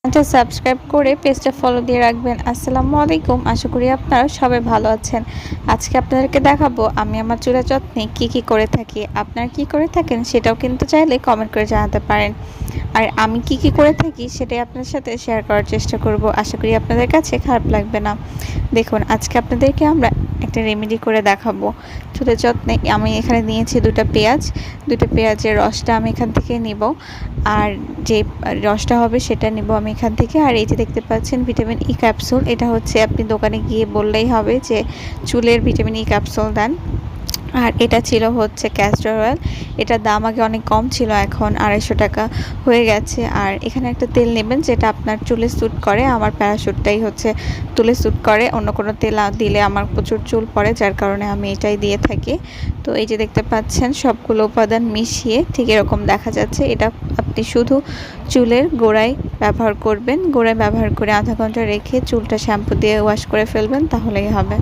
চ্যানেলটা সাবস্ক্রাইব করে পেজটা ফলো দিয়ে রাখবেন। আসসালামু আলাইকুম, আশা করি আপনারা সবাই ভালো আছেন। আজকে আপনাদেরকে দেখাবো আমি আমার চুলের যত্নে কি করে থাকি। আপনারা কি করে থাকেন সেটাও কিন্তু চাইলে কমেন্ট করে জানাতে পারেন। আর আমি কি করে থাকি সেটাই আপনার সাথে শেয়ার করার চেষ্টা করব। আশা করি আপনাদের কাছে খারাপ লাগবে না। দেখুন, আজকে আপনাদেরকে আমরা একটা রেমেডি করে দেখাবো চুলের যত্নে। আমি এখানে নিয়েছি দুটো পেঁয়াজের রসটা আমি এখান থেকে নিব, আর যে রসটা হবে সেটা নিব আমি এখান থেকে। আর এই যে দেখতে পাচ্ছেন ভিটামিন ই ক্যাপসুল, এটা হচ্ছে আপনি দোকানে গিয়ে বললেই হবে যে চুলের ভিটামিন ই ক্যাপসুল দেন। আর এটা ছিল হচ্ছে ক্যাস্টর অয়েল, এটার দাম আগে অনেক কম ছিল, এখন 250 টাকা হয়ে গেছে। আর এখানে একটা তেল নেবেন যেটা আপনার চুলে স্যুট করে। আমার প্যারাশুটটাই হচ্ছে চুলে স্যুট করে, অন্য কোনো তেল দিলে আমার প্রচুর চুল পড়ে, যার কারণে আমি এটাই দিয়ে থাকি। তো এই যে দেখতে পাচ্ছেন সবগুলো উপাদান মিশিয়ে ঠিক এরকম দেখা যাচ্ছে। এটা আপনি শুধু চুলের গোড়ায় ব্যবহার করবেন, গোড়ায় ব্যবহার করে আধা ঘন্টা রেখে চুলটা শ্যাম্পু দিয়ে ওয়াশ করে ফেলবেন, তাহলেই হবে।